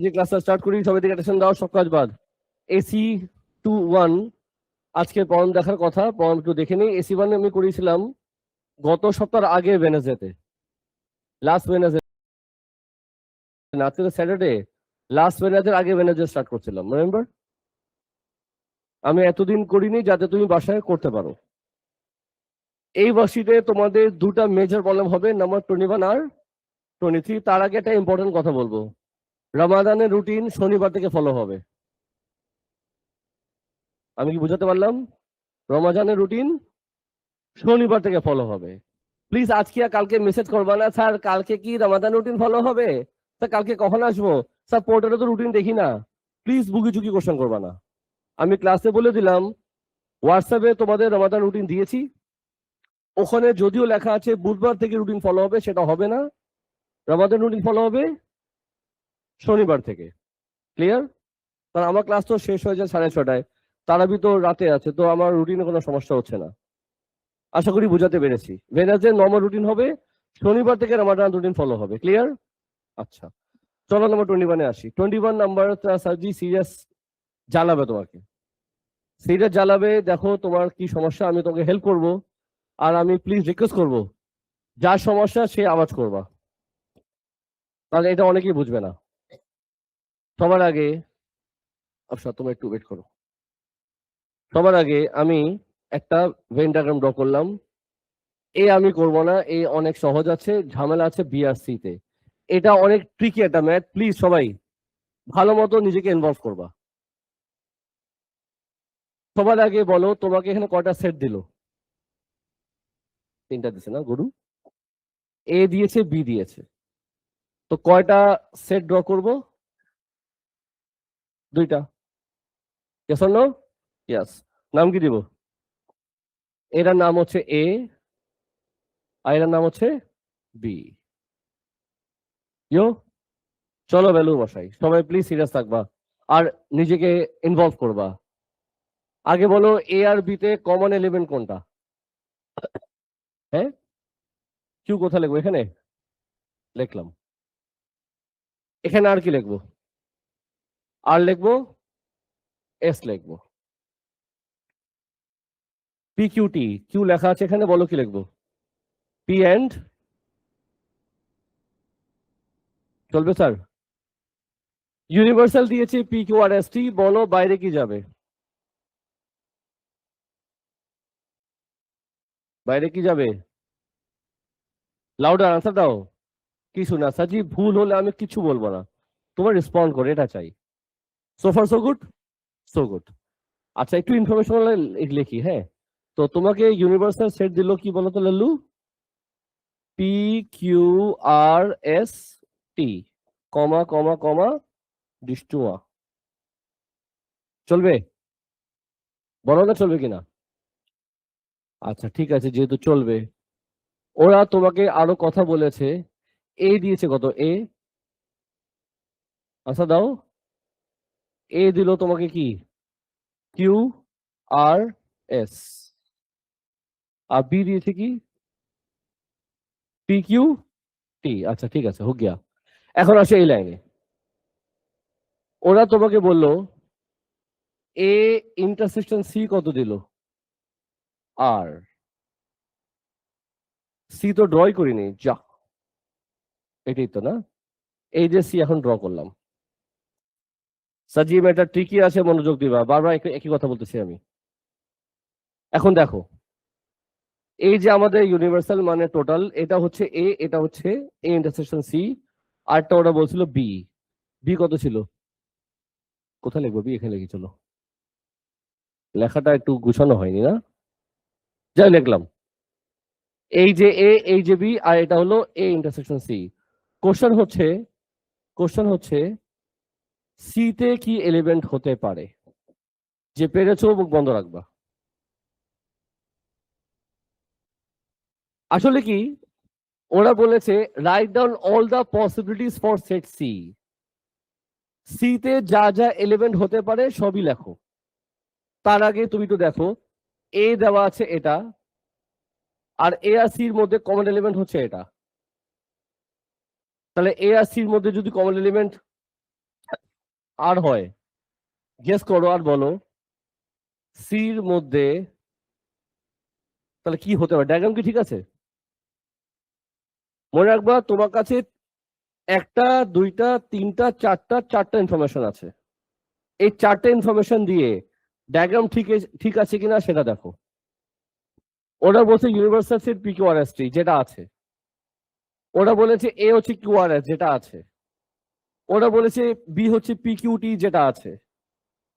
যে ক্লাসটা স্টার্ট করি, সবাই দিকে অ্যাটেনশন দাও, সব কাজ বাদ। এসি 2-1 আজকে পয়েন্ট দেখার কথা, পয়েন্ট একটু দেখে নিই। এসি 1 আমি করেছিলাম গত সপ্তাহের আগে ওয়েডনেসডেতে, লাস্ট ওয়েডনেসডে না, আজকে তো স্যাটারডে, লাস্ট ওয়েডনেসডের আগে ওয়েডনেসডে স্টার্ট করছিলাম, রিমেম্বার? আমি এতদিন করিনি যাতে তুমি বাসায় করতে পারো। এই ওয়ার্কশিটে তোমাদের দুটা মেজর প্রবলেম হবে, নাম্বার 21 আর 23। তার আগে একটা ইম্পর্টেন্ট কথা বলবো, রমাদানের রুটিন শনিবার থেকে ফলো হবে। আমি কি বুঝাতে পারলাম? রমাজানের রুটিন শনিবার থেকে ফলো হবে। প্লিজ আজকে আর কালকে মেসেজ করবা না, স্যার কালকে কি রমাদান রুটিন ফলো হবে, স্যার কালকে কখন আসবো, স্যার পোর্টালে তো রুটিন দেখি না। প্লিজ বুকি চুকি কোশ্চেন করবা না। আমি ক্লাসে বলে দিলাম, হোয়াটসঅ্যাপে তোমাদের রমাদান রুটিন দিয়েছি, ওখানে যদিও লেখা আছে বুধবার থেকে রুটিন ফলো হবে, সেটা হবে না। রমাদান রুটিন ফলো হবে শনিবার থেকে। ক্লিয়ার? কারণ আমার ক্লাস তো শেষ হয়ে যায় 6:30, তারাবি তো রাতে আছে, তো আমার রুটিনে কোনো সমস্যা হচ্ছে না। আশা করি বুঝাতে পেরেছি। ওয়েডনেসডে নরমাল রুটিন হবে, শনিবার থেকে রমাদান রুটিন ফলো হবে। ক্লিয়ার? আচ্ছা, চলো নাম্বার 21-এ আসি। 21 নাম্বার সার্জি সিরিয়াস জ্বালাবে তোমাকে, সিরিয়াস জ্বালাবে। দেখো তোমার কি সমস্যা, আমি তোমাকে হেল্প করব। আর আমি প্লিজ রিকোয়েস্ট করব, যার সমস্যা সে আওয়াজ করবা, তাহলে এটা অনেকেই বুঝবে না। সবার আগে, আচ্ছা তুমি একটু ওয়েট করো। সবার আগে আমি একটা ভেন ডায়াগ্রাম ড্র করলাম। এ আমি করব না, এ অনেক সহজ আছে, ঝামেলা আছে বিআরসি তে। এটা অনেক ট্রিকি একটা ম্যাথ, প্লিজ সবাই ভালো মতো নিজেকে ইনভলভ করবা। সবার আগে বলো, তোমাকে এখানে কয়টা সেট দিল? 3টা দিছে না গরু? এ দিয়েছে, বি দিয়েছে, তো কয়টা সেট ড্র করব? 2টা। Yes or no? ইয়েস। নাম কি দিব? এটার নাম হচ্ছে এ, আর এটার নাম হচ্ছে বি। ইয়ো, চলো ভ্যালু বসাই। সবাই প্লিজ সিরিয়াস থাকবা আর নিজেকে ইনভলভ করবা। আগে বলো, এ আর বি তে কমন এলিমেন্ট কোনটা? হ্যাঁ, কিউ কোথায় লিখবো? এখানে লিখলাম। এখানে আর কি লিখবো? আর লিখবো, এস লিখবো। পি কিউ টি, কিউ লেখা আছে এখানে, বলো কি লিখবো? পি এন্ড, চলবে স্যার? ইউনিভার্সাল দিয়েছে পি কিউ আর এস টি, বলো বাইরে কি যাবে? বাইরে কি যাবে? লাউডার আনসার দাও। কিছু না সাজি, ভুল হলে আমি কিছু বলবো না, তোমার রেসপন্ড করে, এটা চাই। So far so good, so good. আচ্ছা, একটু ইনফরমেশন লিখি, হ্যাঁ। তো তোমাকে ইউনিভার্সাল সেট দিল কি বলো তো Lallu? P Q R S টি, কমা কমা কমা ডিস্টুয়া। চলবে? বলো না চলবে কিনা। আচ্ছা ঠিক আছে, যেহেতু চলবে, ওরা তোমাকে আরো কথা বলেছে। এ দিয়েছে কত? এ, আচ্ছা দাও। এ দিল তোমাকে কি? Q R S. আর বি দিয়েছে কি? P Q T. আচ্ছা ঠিক আছে, হোক গিয়া। এখন আসে এই লাইনে, ওরা তোমাকে বললো এ ইন্টারসেকশন সি কত দিল? আর সি তো ড্রই করিনি, যা, এটাই তো না। এই যে সি এখন ড্র করলাম। সাজিম এটা ট্রিকি আছে, মনোযোগ দিবা, বারবার একই কথা বলতেছি আমি। এখন দেখো, এই যে আমাদের ইউনিভার্সাল মানে টোটাল, এটা হচ্ছে এ, এটা হচ্ছে এ ইন্টারসেকশন সি, আরটা ওরা বলছিল বি। বি কত ছিল? কোথায় লিখবো বি? এখানে লিখি, চলো। লেখাটা একটু গুছানো হয়নি না, যাই লিখলাম। এই যে এ, এই যে বি, আর এটা হলো এ ইন্টারসেকশন সি। কোশ্চেন হচ্ছে, কোশ্চেন হচ্ছে সি তে কি এলিমেন্ট হতে পারে? যে পেরেছো মুখ বন্ধ রাখবা। আসলে কি, ওরা বলেছে write down all the possibilities for set C. C তে যা যা এলিমেন্ট হতে পারে সবই লেখো। তার আগে তুমি তো দেখো, এ দেওয়া আছে এটা, আর এ আর সির মধ্যে কমন এলিমেন্ট হচ্ছে এটা। তাহলে এ আর সির মধ্যে যদি কমন এলিমেন্ট আর হয়, গেস করো আর বলো সির মধ্যে তাহলে কি হতে পারে? ডায়াগ্রাম কি ঠিক আছে? মনে রাখবা তোমার কাছে একটা, দুইটা, তিনটা, চারটা ইনফরমেশন আছে। এই চারটা ইনফরমেশন দিয়ে ডায়াগ্রাম ঠিক আছে কিনা সেটা দেখো। ওরা বলছে universal set P Q R S টি যেটা আছে, ওরা বলেছে এ হচ্ছে কিউ আর এস যেটা আছে, ওরা বলেছে বি হচ্ছে পি কিউ টি যেটা আছে,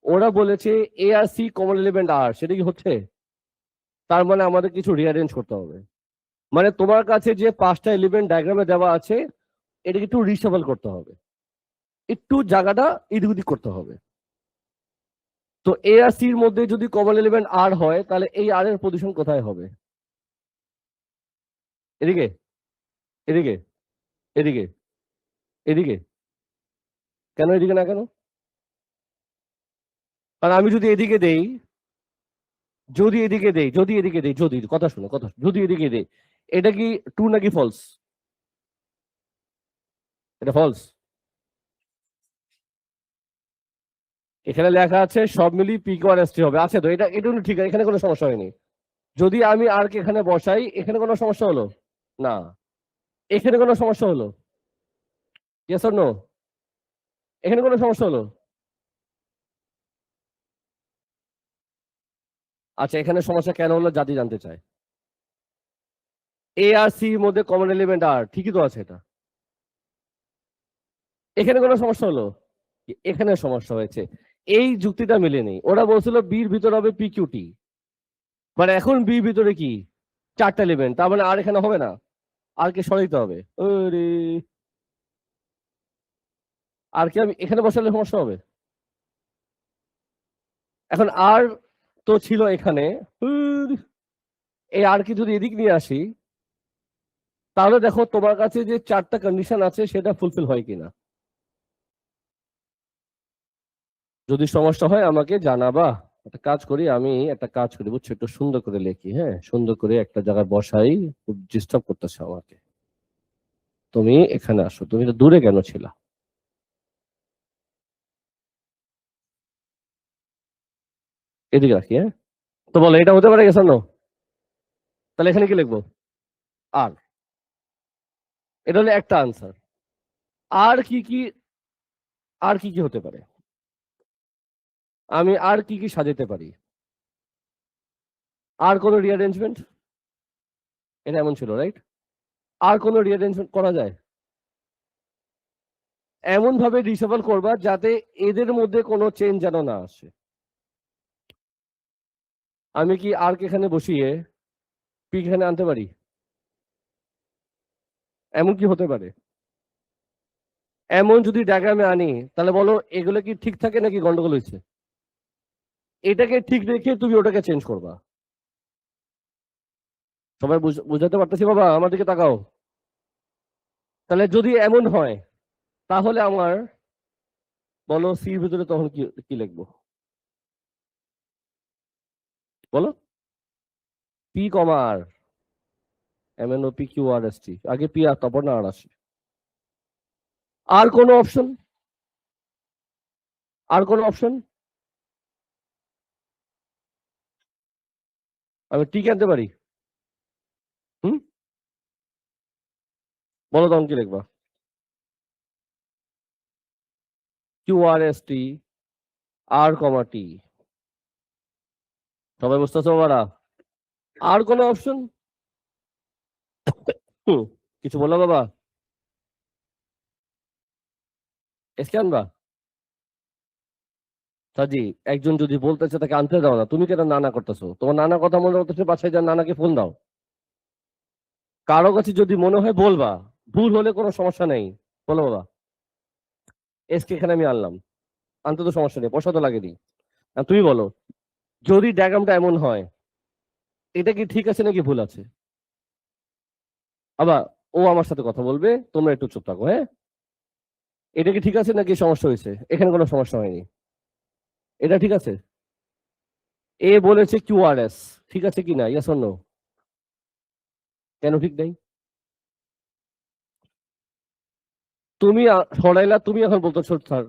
ওরা বলেছে এ আর সি কমন এলিমেন্ট আর, সেটা কি হচ্ছে? তার মানে আমাদের কিছু রিঅ্যারেঞ্জ করতে হবে। মানে তোমার কাছে যে পাঁচটা এলিমেন্ট ডায়াগ্রামে দেওয়া আছে এটাকে একটু রিসাফল করতে হবে, একটু জায়গাটা এদিক ওদিক করতে হবে। তো এ আর সির মধ্যে যদি কমন এলিমেন্ট আর হয় তাহলে এই আর এর পজিশন কোথায় হবে? এদিকে, এদিকে, এদিকে, এদিকে। কেন এদিকে না কেন? কারণ আমি যদি এদিকে দেই, যদি এদিকে দেই, যদি এদিকে দেই, যদি কথা শোনো, যদি এদিকে দেই, এটা কি ট্রু নাকি ফলস? এটা ফলস। এখানে লেখা আছে সব মিলিয়ে পি কিউ আর এস টি হবে, আছে তো? এটা ঠিক আছে, এখানে কোনো সমস্যা হয়নি। যদি আমি আর কে এখানে বসাই এখানে কোনো সমস্যা হলো? না। এখানে কোনো সমস্যা হলো? Yes or no? এখানে কোনো সমস্যা হলো? আচ্ছা, এখানে সমস্যা কেন হলো জাতি জানতে চায়। এ আর সি মধ্যে কমন এলিমেন্ট আর, ঠিকই তো আছে এটা। এখানে কোনো সমস্যা হলো? এখানে সমস্যা হয়েছে। এই যুক্তিটা মিলেনি। ওরা বলছিল বির ভিতর হবে পি কিউ টি, মানে এখন বির ভিতরে কি চারটা এলিমেন্ট, তার মানে আর এখানে হবে না, আর কে সরাইতে হবে। আরে, আর কি আমি এখানে বসালে সমস্যা হবে? এখন আর তো ছিল এখানে, এই আর কি যদি এদিক নিয়ে আসি তাহলে দেখো তোমার কাছে যে চারটা কন্ডিশন আছে সেটা ফুলফিল হয় কিনা। যদি সমস্যা হয় আমাকে জানাবা। একটা কাজ করি, আমি একটা কাজ করি বুঝছো, একটু সুন্দর করে লেখি, হ্যাঁ সুন্দর করে একটা জায়গায় বসাই। খুব ডিস্টার্ব করতেছে আমাকে। তুমি এখানে আসো, তুমি তো দূরে কেন ছিলা? এদিকে রাখি, হ্যাঁ। তো বলো এটা হতে পারে গেছে না? তাহলে এখানে কি লিখবো? আর, এটা হলো একটা আনসার। আর কি কি, আর কি কি হতে পারে? আমি আর কি কি সাজাতে পারি? আর কোনো রিঅ্যারেঞ্জমেন্ট? এটা এমন ছিল, রাইট? আর কোনো রিঅ্যারেঞ্জমেন্ট করা যায়? এমন ভাবে রিসাফল করবা যাতে এদের মধ্যে কোনো চেঞ্জ যেন না আসে। আমি কি আর কে এখানে বসিয়ে পি এখানে আনতে পারি? এমন কি হতে পারে? এমন যদি ডায়াগ্রামে আনি তাহলে বলো এগুলো কি ঠিক থাকে নাকি গন্ডগোল হয়েছে? এটাকে ঠিক রেখে তুমি ওটাকে চেঞ্জ করবা। সবাই বুঝাতে পারতেছি বাবা? আমার দিকে তাকাও। তাহলে যদি এমন হয় তাহলে আমার বলো সির ভিতরে তখন কি কি লিখবো? বলো। P comma R, M N O P Q R S T, আগে পি আর তারপর না আর আসে। আর কোনো অপশন? আর কোনো অপশন? আমি টি আনতে পারি? হুম, বলো তখন কি লিখবা? কিউ আর এস টি আর কমা টি। সবাই বুঝতেছো বাবারা? আর কোনো অপশন? হুম, কিছু বলো বাবা? এসকে আনবা? সাজি, একজন যদি বলতেছে তাকে আনতে দাও না, তুমি কেন নানা করতেছো? তোমার নানা কথা মনে হচ্ছে, বাসায় যান নানাকে ফোন দাও। কারো কাছে যদি মনে হয় বলবা, ভুল হলে কোনো সমস্যা নেই, বলো বাবা। এসকে এখানে আমি আনলাম, আনতে তো সমস্যা নেই, পয়সা তো লাগেনি। আর তুমি বলো যদি ডায়াগ্রামটা এমন হয় এটা কি ঠিক আছে নাকি ভুল আছে? আবার ও আমার সাথে কথা বলবে, তোমরা একটু চুপ থাকো, হ্যাঁ। এটা কি ঠিক আছে নাকি সমস্যা হয়েছে? এখানে কোনো সমস্যা হয়নি, এটা ঠিক আছে। এ বলেছে কিউআরএস, ঠিক আছে কি না? Yes or no? কেন ঠিক নেই? তুমি সরাইলা, তুমি এখন বলতেছো স্যার।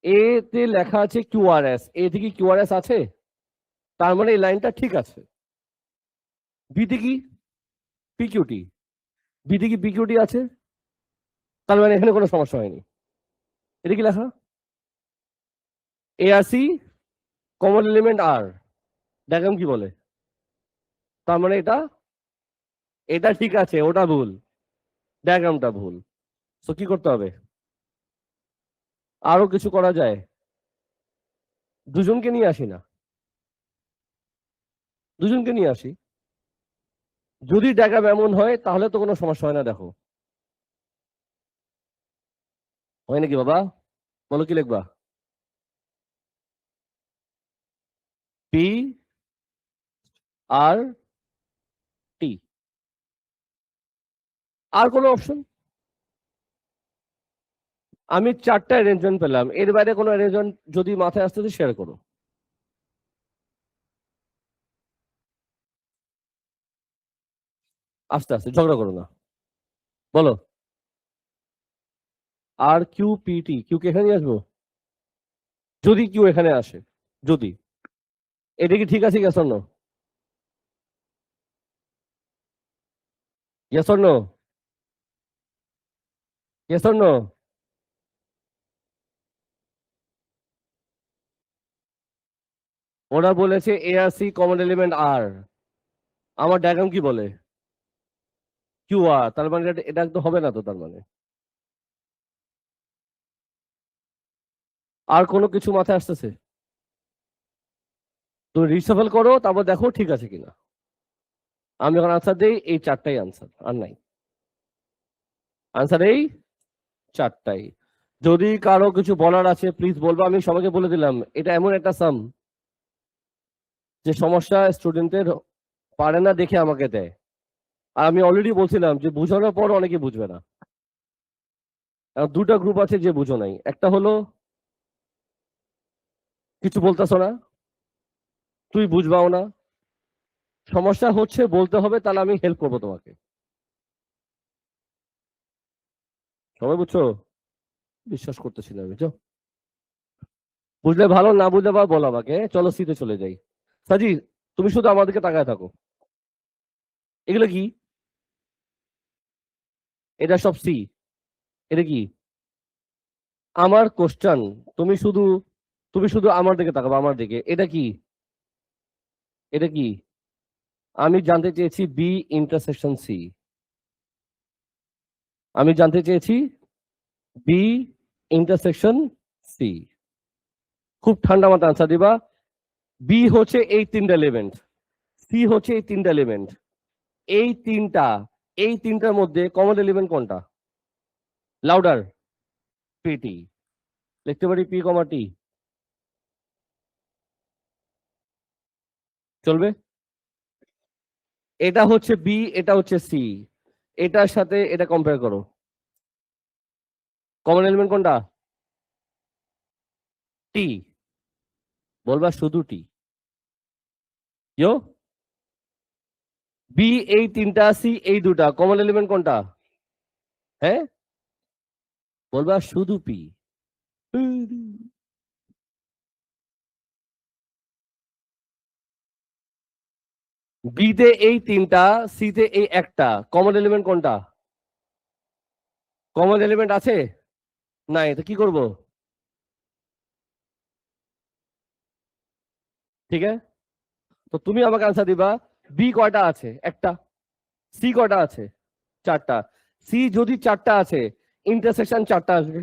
এ তে লেখা আছে কিউআরএস, এ থেকে কিউআরএস আছে, তার মানে এই লাইনটা ঠিক আছে। বিতে কি পিকিউটি, বিতে কি পিকিউটি আছে, তার মানে এখানে কোনো সমস্যা হয়নি। এটা কি লেখা? এ আর সি কমন এলিমেন্ট আর, ডায়াগ্রাম কি বলে? তার মানে এটা এটা ঠিক আছে, ওটা ভুল, ডায়াগ্রামটা ভুল। তো কি করতে হবে? আরো কিছু করা যায়, দুজনকে নিয়ে আসি না, দুজনকে নিয়ে আসি। যদি ডায়াগ্রাম এমন হয় তাহলে তো কোনো সমস্যা হয় না। দেখো হয় নাকি বাবা? বলো কি লিখবা? পি আর টি, আর কোনো অপশন? আমি 4টা অ্যারেঞ্জমেন্ট পেলাম, এর বাইরে কোনো অ্যারেঞ্জমেন্ট যদি মাথায় আসতে শেয়ার করো। আস্তে আস্তে, ঝগড়া করো না, বলো। আর কিউ পি টি, কিউ কে এখানে আসবো? যদি কিউ এখানে আসে, যদি, এটা কি ঠিক আছে? Yes or no? Yes or no? Yes or no? ওরা বলেছে এ আর সি কমন এলিমেন্ট আর, আমার ডায়াগ্রাম কি বলে? কিউ আর, তার মানে এটা তো হবে না তো, তার মানে আর কোনো কিছু মাথায় আসতেছে? তুমি রিসাফল করো, তারপর দেখো ঠিক আছে কিনা। আমি এখন আনসার দেই, এই 4টাই আনসার, আর নাই। আনসার এই 4টাই। যদি কারো কিছু বলার আছে প্লিজ বলবো। আমি সবাইকে বলে দিলাম, এটা এমন একটা সাম যে সমস্যা স্টুডেন্টের পারে না দেখে আমাকে দেয়। আর আমি অলরেডি বলছিলাম যে বুঝানোর পর অনেকে বুঝবে না। দুটা গ্রুপ আছে যে বুঝো নাই, একটা হলো কিছু বলতেছো না, তুই বুঝবাও না, সমস্যা হচ্ছে বলতে হবে, তাহলে আমি হেল্প করবো তোমাকে। সবাই বুঝছো? বিশ্বাস করতেছি না, বুঝছো? বুঝলে ভালো, না বুঝলে বা বলো আমাকে। চলো সিতে চলে যাই। সাজি, তুমি শুধু আমাদেরকে তাকায় থাকো। এগুলো কি? এটা সব সি। এটা কি? আমার কোশ্চেন, তুমি শুধু তুমি শুধু আমার দিকে তাকাবো, আমার দিকে। এটা কি? এটা কি? আমি জানতে চেয়েছি বি ইন্টারসেকশন সি। আমি জানতে চেয়েছি বি ইন্টারসেকশন সি। খুব ঠান্ডা মাথায় আনসার দিবা। বি হচ্ছে এই 3টা এলিমেন্ট, সি হচ্ছে এই 3টা এলিমেন্ট। এই তিনটা, এই তিনটার মধ্যে কমন এলিমেন্ট কোনটা? Louder, P T. লিখতে পারি পি কমা টি, চলবে? এটা হচ্ছে বি, এটা হচ্ছে সি, এটার সাথে এটা কম্পেয়ার করো। কমন এলিমেন্ট কোনটা? টি। বলবা শুধু টি। ইয়ো, বি এই 3টা, সি এই 2টা, কমন এলিমেন্ট কোনটা? হ্যাঁ, বলবা শুধু পি। বি তে এই 3টা, সি তে এই একটা, কমন এলিমেন্ট কোনটা? কমন এলিমেন্ট আছে? নাই, তো কি করব? ঠিক আছে, তো তুমি আমাকে আনসার দিবা। বি কয়টা আছে? একটা। সি কয়টা আছে? 4টা। সি যদি 4টা আছে, ইন্টারসেকশন 4টা আসবে।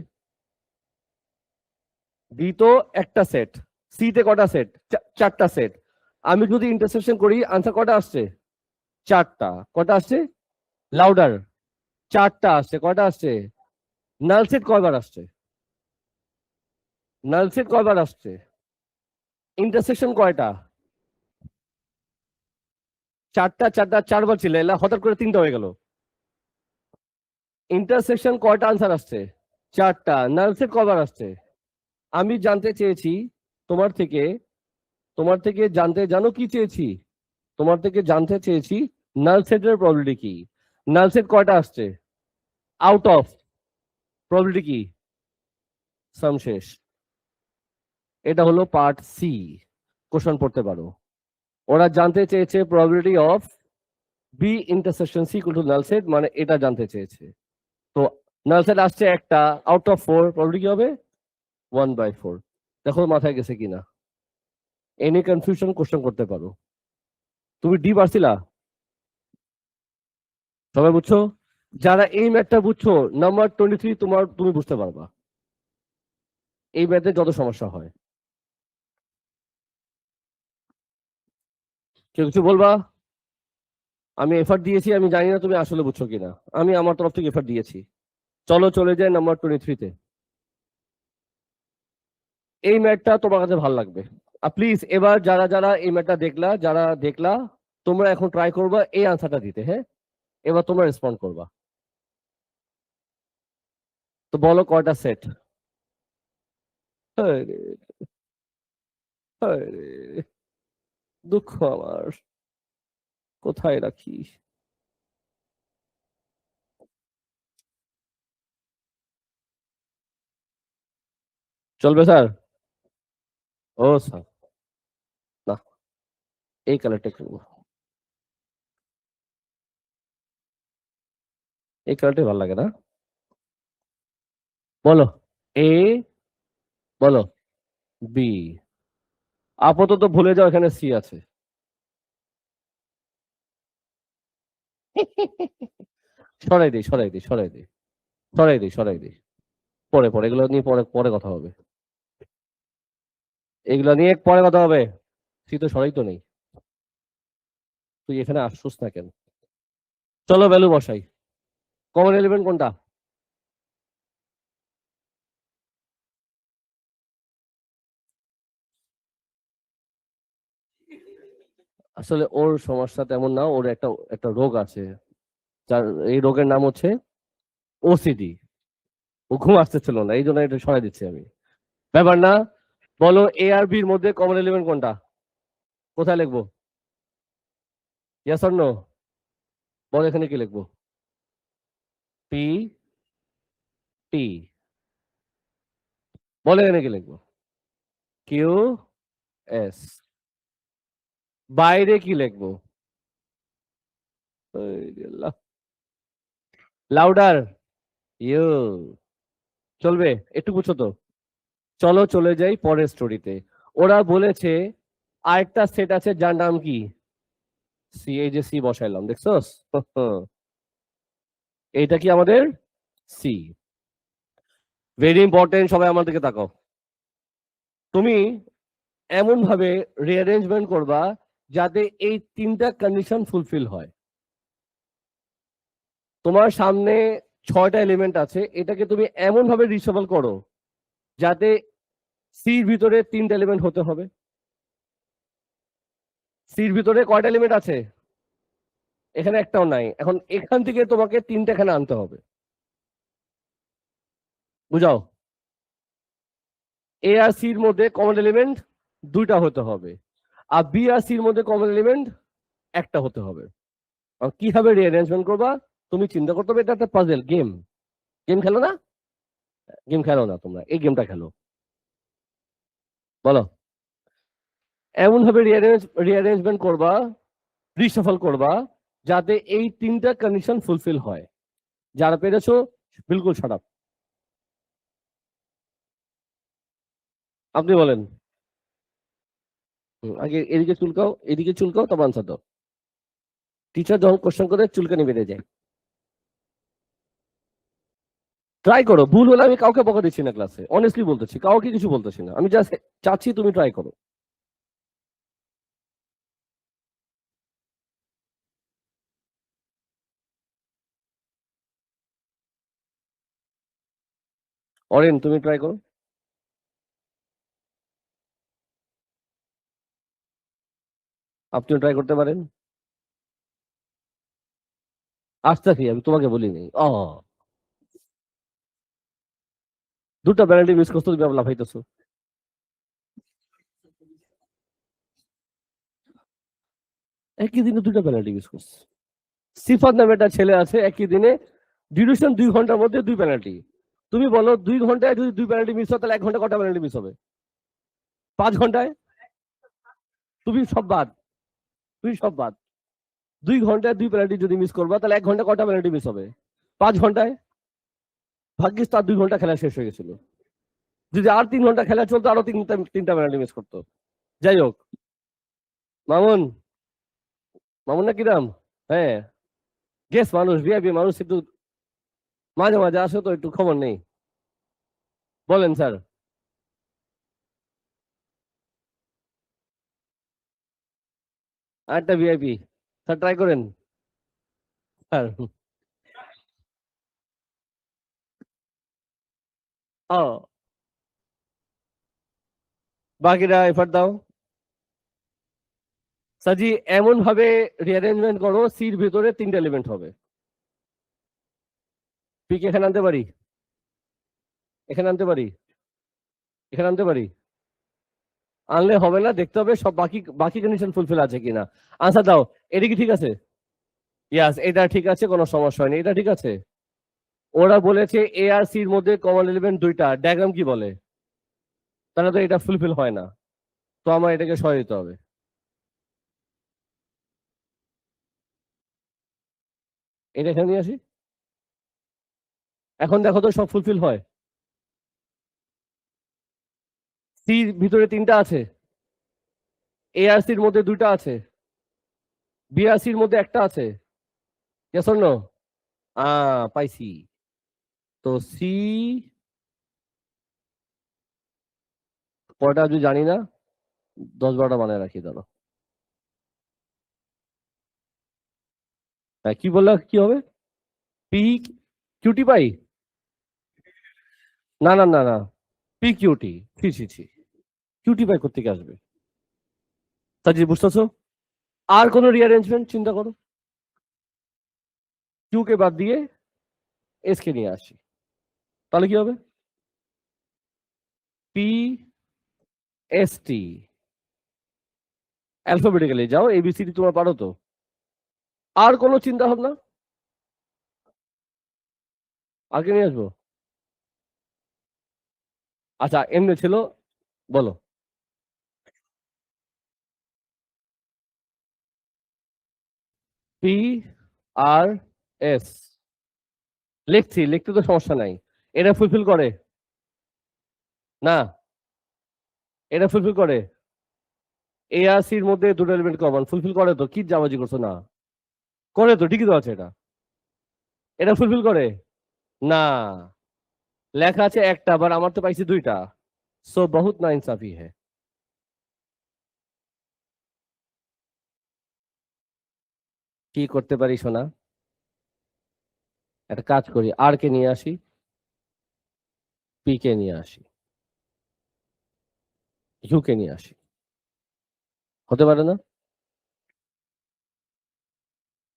বি তো একটা সেট, সি তে কটা সেট? 4টা সেট। আমি যদি ইন্টারসেকশন করি, আনসার কয়টা আসছে? 4টা। কয়টা আসছে? লাউডার 4টা আসছে। কয়টা আসছে? নাল সেট কয়বার আসছে? নাল সেট কয়বার আসছে? ইন্টারসেকশন কয়টা? 4টা, 4টা 4বার ছিল, এলা হঠাৎ করে 3টা হয়ে গেল। ইন্টারসেকশন কয়টা আনসার আসছে? 4টা। নাল সেট কয়বার আসছে? আমি জানতে চেয়েছি তোমার থেকে, তোমার থেকে জানতে, জানো কি চেয়েছি? তোমার থেকে জানতে চেয়েছি নাল সেটের প্রবাবিলিটি কি। নাল সেট কয়টা আসছে? আউট অফ, প্রবাবিলিটি কি? সাম শেষ। এটা হলো পার্ট সি, কোশ্চেন পড়তে পারো। ওরা জানতে চেয়েছে probability of B intersection C equal to null set, মানে এটা জানতে চেয়েছে। তো নাল সেট আসছে একটা, আউট অফ 4, প্রবাবিলিটি কি হবে 1/4। দেখো মাথায় গেছে কিনা। এনি কনফিউশন কোশ্চেন করতে পারো। তুমি ডি পারছিলা? সবাই বুঝছো? যারা এই ম্যাথটা বুঝছো, নাম্বার 23 তুমি বুঝতে পারবা এই ম্যাথে যত সমস্যা হয়। কেউ কিছু বলবা? আমি এফার্ট দিয়েছি, আমি জানি না তুমি আসলে বুঝছো কিনা। আমি আমার তরফ থেকে এফার্ট দিয়েছি। চলো চলে যাই নাম্বার 23-তে। এই ম্যাথটা তোমার কাছে ভালো লাগবে। আর প্লিজ এবার যারা যারা এই ম্যাথটা দেখলা তোমরা এখন ট্রাই করবা এই আনসারটা দিতে। হ্যাঁ, এবার তোমরা রেসপন্ড করবা। তো বলো কয়টা সেট? দুঃখ আমার, কোথায় রাখি? চলবে স্যার? ও স্যার, না, এই কালারটা করবো, এই কালারটাই ভালো লাগে না। বলো এ, বলো বি। আপাতত ভুলে যাও এখানে সি আছে। সরাই দিই সরাই দিই সরাই দিই সরাই দিই সরাই দিই। পরে পরে এগুলো নিয়ে পরে পরে কথা হবে, এগুলো নিয়ে পরে কথা হবে। সি তো সরাই তো নেই, তুই এখানে আসছিস না কেন? চলো ভ্যালু বসাই। কমন এলিমেন্ট কোনটা? আসলে ওর সমস্যা তেমন না, ওর একটা একটা রোগ আছে, যার এই রোগের নাম হচ্ছে ওসিডি। ও ঘুম আসতেছিল না, এই জন্য এটা সরাই দিচ্ছি আমি। ব্যাপার না। বলো এ আর বির মধ্যে কমন এলিমেন্ট কোনটা? কোথায় লিখবো? Yes or no? বলো এখানে কি লিখবো? P T. বলো এখানে কি লিখবো? Q S. বাইরে কি লিখবো? Louder, U. চলবে? একটু বুঝছো তো? চলো চলে যাই পরের স্টোরিতে। ওরা বলেছে আরেকটা সেট আছে যার নাম কি সি। এই যে সি বসাইলাম, দেখছোস? এইটা কি আমাদের সি। ভেরি ইম্পর্টেন্ট, সবাই আমার দিকে তাকাও। তুমি এমন ভাবে রিঅ্যারেঞ্জমেন্ট করবা যাতে এই তিনটা কন্ডিশন ফুলফিল হয়। তোমার সামনে 6টা এলিমেন্ট আছে, এটাকে তুমি এমন ভাবে রিসফল করো যাতে সির ভিতরে 3টা এলিমেন্ট হতে হবে। সির ভিতরে কয়টা এলিমেন্ট আছে? এখানে একটাও নাই। এখন এখান থেকে তোমাকে 3টা এখানে আনতে হবে। বুঝাও? এ আর সির মধ্যে কমন এলিমেন্ট 2টা হতে হবে, আর বি আর সির মধ্যে কমন এলিমেন্ট একটা হতে হবে। কিভাবে রিঅ্যারেঞ্জমেন্ট করবা তুমি চিন্তা করতে হবে। এটা একটা পাজল গেম। গেম খেলো না? গেম খেলো না তোমরা, এই গেমটা খেলো। বলো এমন ভাবে রিঅ্যারেঞ্জমেন্ট করবা, রিশফল করবা যাতে এই 3টা কন্ডিশন ফুলফিল হয়। যারা পেরেছো বিলকুল সারাপ। আপনি বলেন। আগে এদিকে চুলকাও, এদিকে চুলকাও, তবে আনসার দাও। টিচার যখন কোশ্চেন করে চুলকানি বেড়ে যায়। ট্রাই করো, ভুল হলে আমি কাউকে বকা দিচ্ছি না ক্লাসে, অনেস্টলি বলতেছি, কাউকে কিছু বলতেছি না, আমি জাস্ট চাচ্ছি তুমি ট্রাই করো। অরেন তুমি ট্রাই করো। আপনিও ট্রাই করতে পারেন। আসতেছি, আমি তোমাকে বলিনি। দুটা পেনাল্টি মিস করছো, তুমি আবার লাফাইতেছো। একই দিনে দুটা পেনাল্টি মিস করছো। সিফাত নামে একটা ছেলে আছে, একই দিনে ডিউরেশন 2 ঘন্টার মধ্যে 2 পেনাল্টি। তুমি বলো 2 ঘন্টায় যদি 2 পেনাল্টি মিস হয় তাহলে 1 ঘন্টা কটা পেনাল্টি মিস হবে? 5 ঘন্টায় তুমি সব বাদ, 2 ঘন্টায় 2 পেনাল্টি যদি মিস করবা তাহলে 1 ঘন্টা কটা পেনাল্টি মিস হবে? 5 ঘন্টায়। ভাগ্যিস তার 2 ঘন্টা খেলা শেষ হয়ে গেছিল, যদি আর 3 ঘন্টা খেলা চলতো আরো তিনটা পেনাল্টি মিস করতো। যাই হোক, মামুন, মামুন না কি নাম? হ্যাঁ, গেস মানুষ, ভিআইপি মানুষ, একটু মাঝে মাঝে আসো তো, একটু খবর নেই। বলেন স্যার। আরেকটা ভিআইপি স্যার, ট্রাই করেন স্যার। ও, বাকিরা এফার্ট দাও। সাজি এমন ভাবে রিঅ্যারেঞ্জমেন্ট করো সির ভিতরে 3টা এলিমেন্ট হবে। পিক এখানে আনতে পারি, এখানে আনতে পারি, এখানে আনতে পারি। আনলে হবে না, দেখতে হবে সব বাকি বাকি কন্ডিশন ফুলফিল আছে কিনা। আনসার দাও। এটা কি ঠিক আছে? ইয়াস, এটা ঠিক আছে, কোনো সমস্যা হয়নি, এটা ঠিক আছে। ওরা বলেছে এ আর সির মধ্যে কমন এলিমেন্ট 2টা, ডায়াগ্রাম কি বলে? তাহলে তো এটা ফুলফিল হয় না, তো আমার এটাকে সরিয়ে দিতে হবে। এটা এখানে নিয়ে আসি। এখন দেখো তো সব ফুলফিল হয়। সির ভিতরে 3টা আছে, এ আর সির মধ্যে 2টা আছে, বি আর সির মধ্যে 1টা আছে। Yes or no? পাইছি। তো সি কয়টা যদি জানি না, 10-12টা বানায় রাখি, দাঁড়ো। কি বললা, কি হবে? P cutie pie? না না না না, পি কিউটি, ছি ছি ছি, কিউটি পাই কোথেকে আসবে? তাজি, বুঝতেছো? আর কোনো রিঅ্যারেঞ্জমেন্ট চিন্তা করো। কিউ কে বাদ দিয়ে এস কে নিয়ে আসি, তাহলে কি হবে? পি এস টি, অ্যালফাবেটিক্যালি যাও, এবিসিডি তোমার পারো তো? আর কোনো চিন্তা ভাবনা? আগে নিয়ে আসবো? আচ্ছা, এমনি ছিল, বলো। পি আর এস লিখছি, লিখতে তো সমস্যা নাই। এটা ফুলফিল করে না? এটা ফুলফিল করে। এ আর সির মধ্যে 2টা এলিমেন্ট কমন, ফুলফিল করে তো, কি জামাজি করছো না? করে তো, ঠিকই তো আছে এটা। এটা ফুলফিল করে না, লেখা আছে 1টা, আবার আমার তো পাইছি 2টা। সো বহুত না ইনসাফি হ্যাঁ। কি করতে পারি সোনা? একটা কাজ করি, আর কে নিয়ে আসি, পি কে নিয়ে আসি, ইউ কে নিয়ে আসি। হতে পারে না?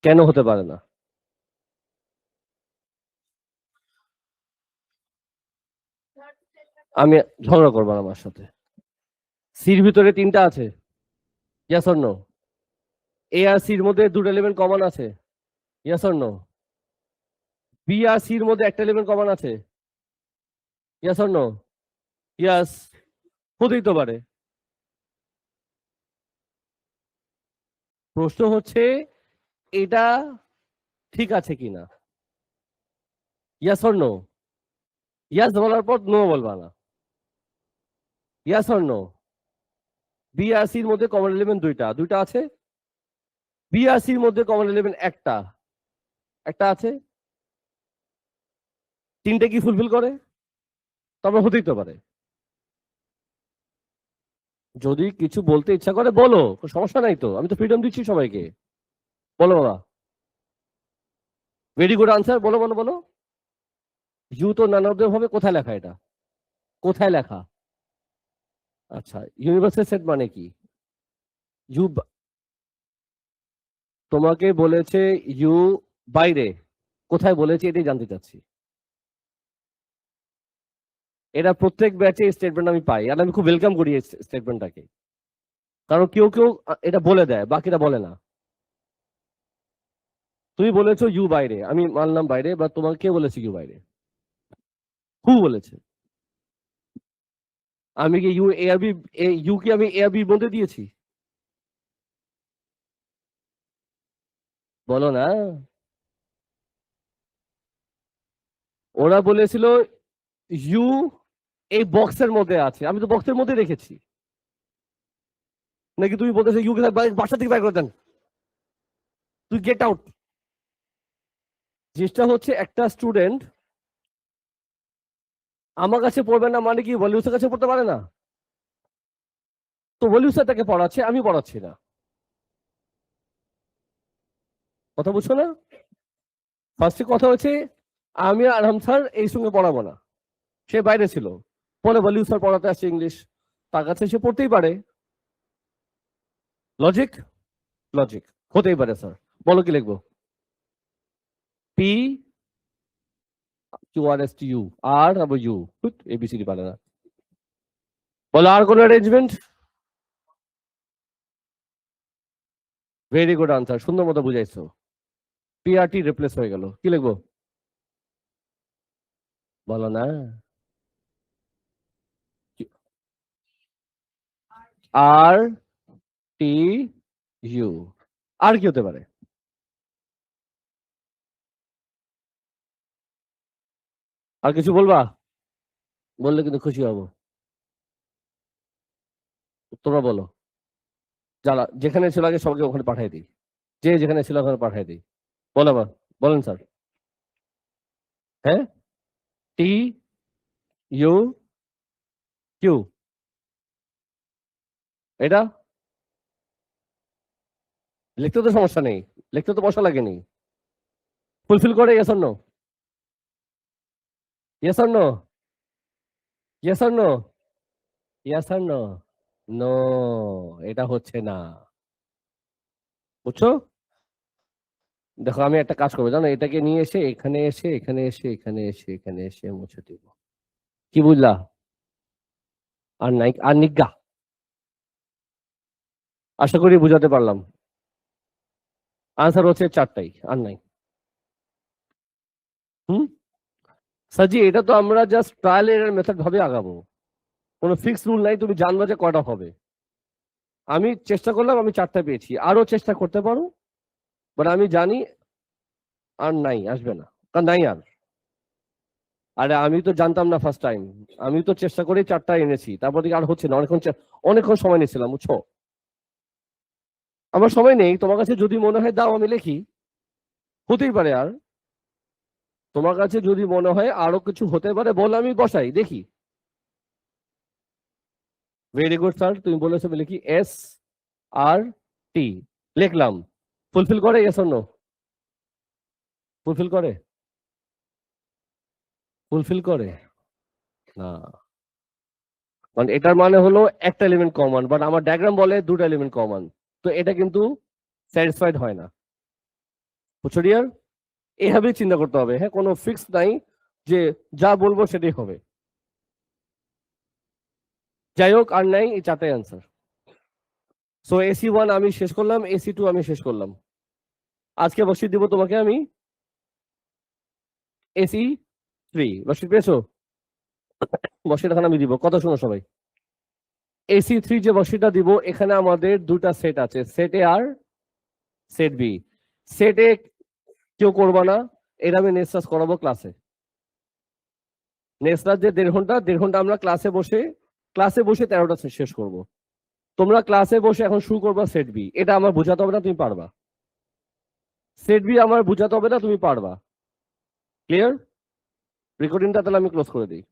কেন হতে পারে না? আমি, ঝগড়া করবো না আমার সাথে। সির ভিতরে 3টা আছে, ইয়েস অর নো? এ আর সির মধ্যে 2টা এলিমেন্ট কমন আছে, ইয়েস অর নো? বি আর সির মধ্যে 1টা এলিমেন্ট কমন আছে, ইয়েস অর নো? ইয়েস। হতেই তো পারে। প্রশ্ন হচ্ছে এটা ঠিক আছে কিনা, ইয়েস অর নো? ইয়াস বলার পর নো বলবা না, ইয়াস অর নো? বি আর সির মধ্যে কমন এলিমেন্ট 2টা, 2টা আছে। বি আর সির মধ্যে কমন এলিমেন্ট 1টা, 1টা আছে। 3টে কি ফুলফিল করে? তবে হতেই তো পারে। যদি কিছু বলতে ইচ্ছা করে বলো, কোনো সমস্যা নাই তো, আমি তো ফ্রিডম দিচ্ছি সবাইকে। বলো বাবা। ভেরি গুড আনসার, বলো বলো বলো। ইউ তো নানাদের হবে, কোথায় লেখা এটা? কোথায় লেখা? আচ্ছা, ইউনিভার্সাল সেট মানে কি? ইউ, তোমাকে বলেছে ইউ বাইরে, কোথায় বলেছে এটাই জানতে চাচ্ছি। এটা প্রত্যেক ব্যাচে স্টেটমেন্ট আমি পাই, আর আমি খুব ওয়েলকাম করি এই স্টেটমেন্টটাকে, কারণ কেউ কেউ এটা বলে দেয়, বাকিরা বলে না। তুমি বলেছো ইউ বাইরে, আমি মানলাম বাইরে, বা তোমাকে কে বলেছে ইউ বাইরে? হু বলেছে? আমি কি ইউ এ আর বি, ইউ কি আমি এ আর বি মধ্যে দিয়েছি? বলো না। ওরা বলেছিল ইউ এই বক্সের মধ্যে আছে, আমি তো বক্সের মধ্যে রেখেছি। নাকি তুমি বলতেছো ইউ বাসা থেকে বাইর করে দেন, তুই গেট আউট। জিনিসটা হচ্ছে একটা স্টুডেন্ট আমার কাছে পড়বে না মানে কি ভলিউসের কাছে পড়তে পারে না? তো ভলিউসের তাকে পড়াচ্ছে, আমি পড়াচ্ছি না। কথা বুঝছো না? ফার্স্টে কথা হচ্ছে আমি আর স্যার এই সঙ্গে পড়াবো না, সে বাইরে ছিল, পরে ভলিউ স্যার পড়াতে আসছে ইংলিশ, তার কাছে সে পড়তেই পারে। লজিক, লজিক হতেই পারে স্যার। বলো কি লিখবো? P Q R S T U, আর তারপর ইউ, এবিসিডি পারে না। বলো আর কোনো অ্যারেঞ্জমেন্ট? ভেরি গুড আনসার, সুন্দর মতো বুঝাইছো। পিআরটি রিপ্লেস হয়ে গেল, কি লিখবো? বলো না। আর টি ইউ, আর কি হতে পারে? আর কিছু বলবা? বললে কিন্তু খুশি হব। তোমরা বলো, যারা যেখানে ছিল আগে সবাইকে ওখানে পাঠিয়ে দিই, যে যেখানে ছিল ওখানে পাঠিয়ে দিই। বলো আবার, বলেন স্যার। হ্যাঁ, টি ইউ কিউ, এটা লিখতে তো সমস্যা নেই, লিখতে তো বসা লাগেনি। ফুলফিল করে yes or no? Yes or no? Yes or no? Yes or no? No, এটা হচ্ছে না, বুঝছো? দেখো আমি একটা কাজ করবো জানো, এটাকে নিয়ে এসে এখানে এসে এখানে এসে এখানে এসে এখানে এসে মুছে দিব। কি বুঝলা? আর নাই আর নিজ্ঞা। আশা করি বুঝাতে পারলাম। আনসার হচ্ছে চারটাই, আর নাই। হুম। সাজি, এটা তো আমরা জাস্ট ট্রায়াল এর মেথড ভাবে আগাবো, কোনো ফিক্স রুল নাই, তুমি জানবা যে কয়টা হবে। আমি চেষ্টা করলাম, আমি চারটা পেয়েছি, আরো চেষ্টা করতে পারো, বাট আমি জানি আর নাই, আসবে না, কারণ নাই আর। আরে আমি তো জানতাম না ফার্স্ট টাইম, আমি তো চেষ্টা করে চারটা এনেছি, তারপর দিকে আর হচ্ছে না, অনেকক্ষণ অনেকক্ষণ সময় নিয়েছিলাম, বুঝছো? আমার সময় নেই, তোমার কাছে যদি মনে হয় দাও আমি লিখি, হতেই পারে। আর তোমার কাছে যদি মনে হয় আরো কিছু হতে পারে বল, আমি বসাই দেখি। ভেরি গুড স্যার, তুমি বলেছো বলে কি এস আর টি লিখলাম। ফুলফিল করে ইয়েস অর নো? ফুলফিল করে? ফুলফিল করে না, মানে এটার মানে হলো একটা এলিমেন্ট কমন, বাট আমার ডায়াগ্রাম বলে দুটো এলিমেন্ট কমন, তো এটা কিন্তু স্যাটিসফাইড হয় না, বুঝছো ডিয়ার? এইভাবেই চিন্তা করতে হবে, হ্যাঁ, কোনো ফিক্স নাই যে যা বলবো সেটাই হবে। যাই হোক, আর নাই, এই চারটাই আনসার। সো এসি ওয়ান আমি শেষ করলাম, এসি টু আমি শেষ করলাম। আজকে বসিয়ে দিব তোমাকে আমি এসি থ্রি, বসিয়ে পেয়েছো? বসিয়ে এখন আমি দিব, কথা শোনো সবাই। এসি থ্রি যে বসিটা দিব, এখানে আমাদের দুটা সেট আছে, সেট এ আর সেট বি। সেট এ কেউ করবা না, এটা আমি নেক্সট করাবো ক্লাসে। নেক্সট যে 1.5 ঘন্টা আমরা ক্লাসে বসে 13টা শেষ করব। তোমরা ক্লাসে বসে এখন শুরু করবা সেট বি, এটা আমার বোঝাতে হবে না, তুমি পারবা। সেট বি আমার বোঝাতে হবে না, তুমি পারবা। ক্লিয়ার? রেকর্ডিংটা তাহলে আমি ক্লোজ করে দিই।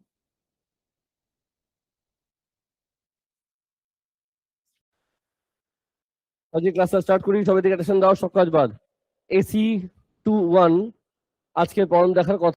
আজকে ক্লাসটা স্টার্ট করি, সবাই দিকে অ্যাটেনশন দাও, সব কাজ বাদ। এসি 2-1 আজকে পরম দেখার কথা।